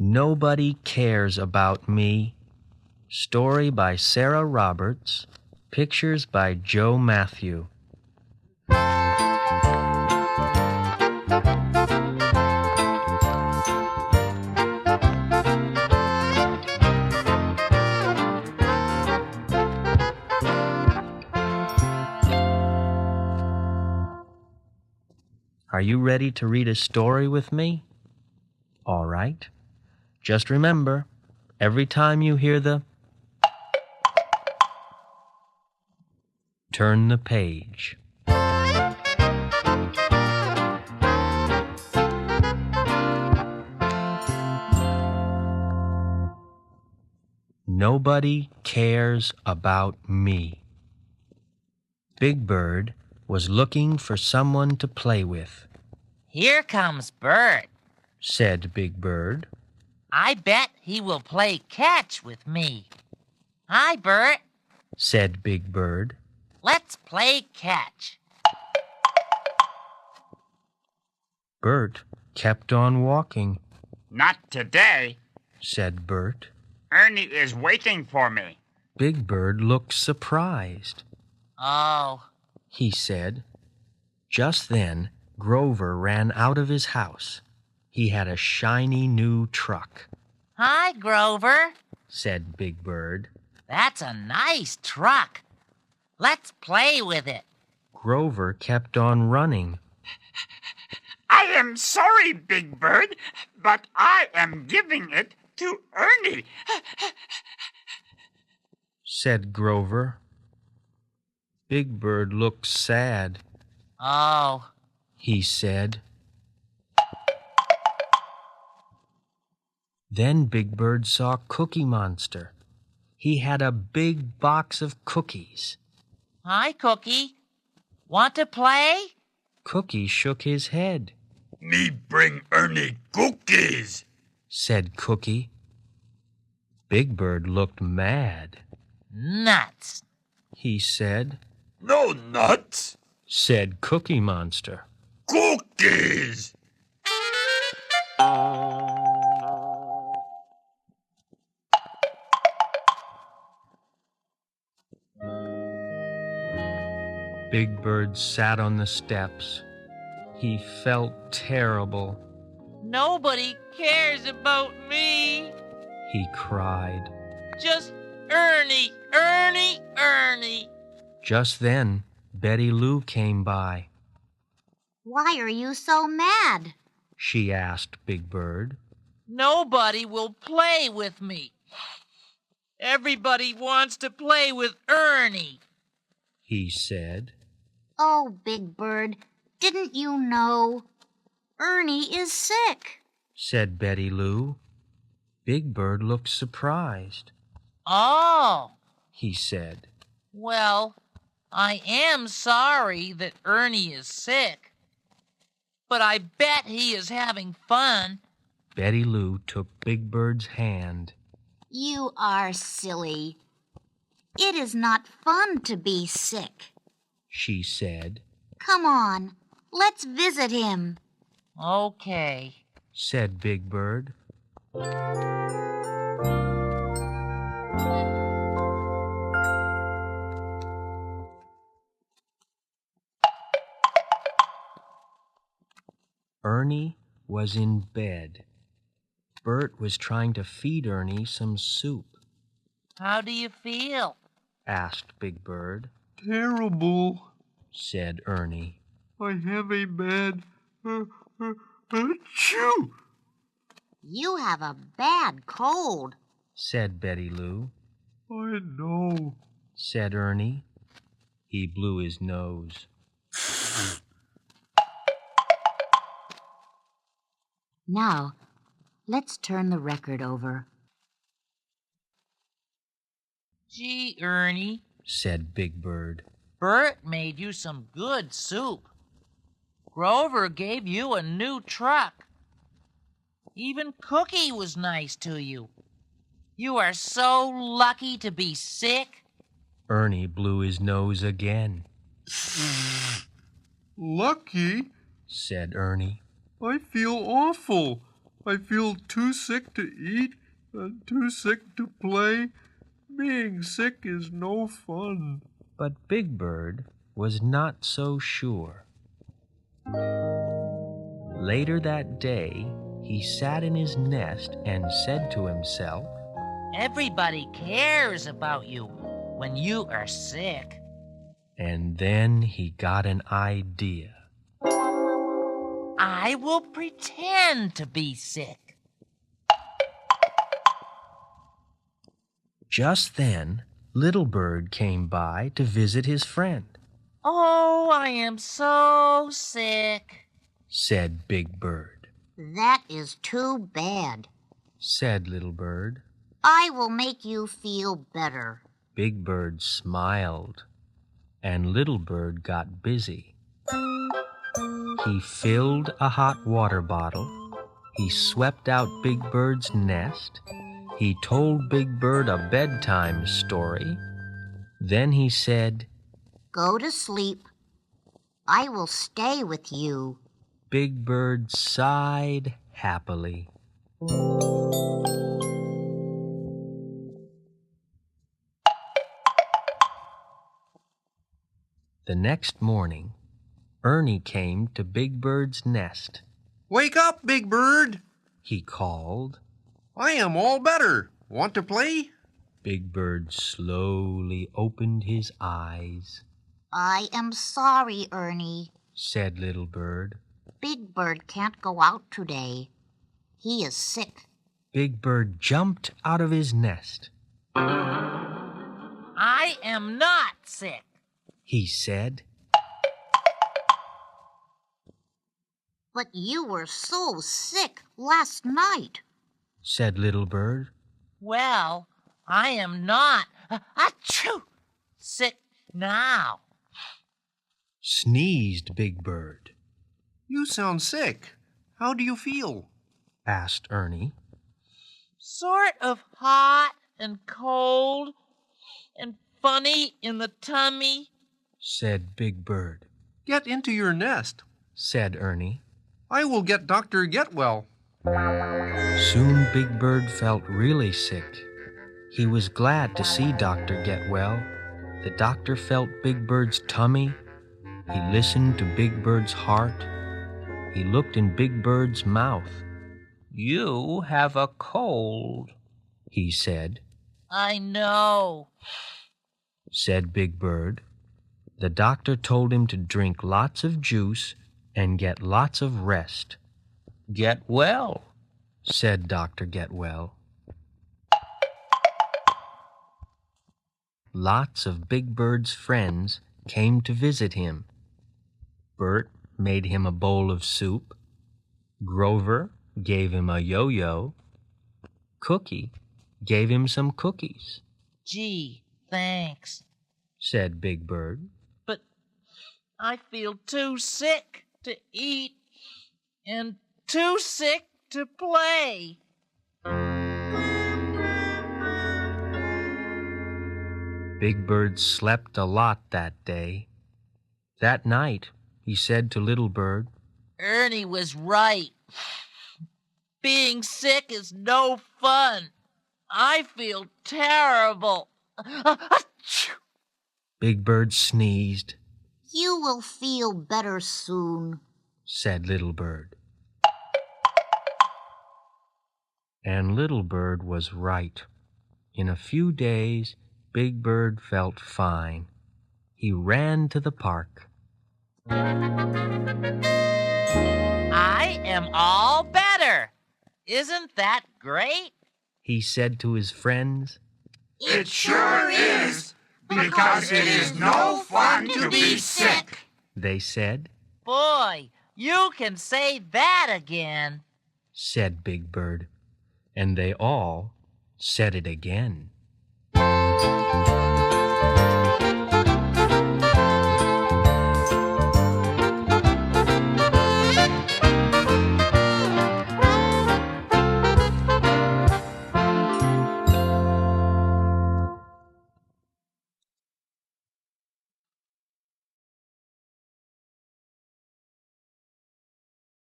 Nobody Cares About Me. Story by Sarah Roberts. Pictures by Joe Matthew. Are you ready to read a story with me? All right. Just remember, every time you hear the turn the page. Nobody cares about me. Big Bird was looking for someone to play with. Here comes Bert, said Big Bird. I bet he will play catch with me. Hi, Bert, said Big Bird. Let's play catch. Bert kept on walking. Not today, said Bert. Ernie is waiting for me. Big Bird looked surprised. Oh, he said. Just then, Grover ran out of his house. He had a shiny new truck. Hi, Grover, said Big Bird. That's a nice truck. Let's play with it. Grover kept on running. I am sorry, Big Bird, but I am giving it to Ernie, said Grover. Big Bird looked sad. Oh, he said. Then Big Bird saw Cookie Monster. He had a big box of cookies. Hi, Cookie. Want to play? Cookie shook his head. Me bring Ernie cookies, said Cookie. Big Bird looked mad. Nuts, he said. No nuts, said Cookie Monster. Cookies! Big Bird sat on the steps. He felt terrible. Nobody cares about me, he cried. Just Ernie, Ernie, Ernie. Just then, Betty Lou came by. Why are you so mad? she asked Big Bird. Nobody will play with me. Everybody wants to play with Ernie, he said. Oh, Big Bird, didn't you know? Ernie is sick, said Betty Lou. Big Bird looked surprised. Oh, he said. Well, I am sorry that Ernie is sick, but I bet he is having fun. Betty Lou took Big Bird's hand. You are silly. It is not fun to be sick, she said. Come on, let's visit him. Okay, said Big Bird. Ernie was in bed. Bert was trying to feed Ernie some soup. How do you feel? asked Big Bird. Terrible, said Ernie. I have a bad achoo. You have a bad cold, said Betty Lou. I know, said Ernie. He blew his nose. Now, let's turn the record over. Gee, Ernie, said Big Bird. Bert made you some good soup. Grover gave you a new truck. Even Cookie was nice to you. You are so lucky to be sick. Ernie blew his nose again. Lucky, said Ernie. I feel awful. I feel too sick to eat and too sick to play. Being sick is no fun. But Big Bird was not so sure. Later that day, he sat in his nest and said to himself, Everybody cares about you when you are sick. and then he got an idea. I will pretend to be sick. Just then, Little Bird came by to visit his friend, Oh, I am so sick. said Big Bird. That is too bad. Said Little Bird. I will make you feel better. Big Bird smiled, and Little Bird got busy. He filled a hot water bottle. He swept out Big Bird's nest. He told Big Bird a bedtime story. Then he said, Go to sleep. I will stay with you. Big Bird sighed happily. The next morning, Ernie came to Big Bird's nest. Wake up, Big Bird! He called. I am all better. Want to play? Big Bird slowly opened his eyes. I am sorry, Ernie. Said Little Bird. Big Bird can't go out today. He is sick. Big Bird jumped out of his nest. I am not sick. He said, But you were so sick last night. said Little Bird. Well, I am not achoo, sick now. Sneezed Big Bird. You sound sick. How do you feel? Asked Ernie. Sort of hot and cold and funny in the tummy. Said Big Bird. Get into your nest. Said Ernie. I will get Dr. Getwell. Soon Big Bird felt really sick. He was glad to see Dr. Getwell. The doctor felt Big Bird's tummy. He listened to Big Bird's heart. He looked in Big Bird's mouth. You have a cold, he said. I know. Said Big Bird. The doctor told him to drink lots of juice and get lots of rest. Get well, said Dr. Getwell. Lots of Big Bird's friends came to visit him. Bert made him a bowl of soup. Grover gave him a yo-yo. Cookie gave him some cookies, Gee, thanks. said Big Bird. But I feel too sick to eat and too sick to play. Big Bird slept a lot that day. That night, he said to Little Bird, Ernie was right. Being sick is no fun. I feel terrible. Achoo! Big Bird sneezed, You will feel better soon. said Little Bird. And Little Bird was right. In a few days, Big Bird felt fine. He ran to the park. I am all better. Isn't that great? He said to his friends. It sure is, because it is no fun to be sick. They said, Boy, you can say that again. said Big Bird. And they all said it again.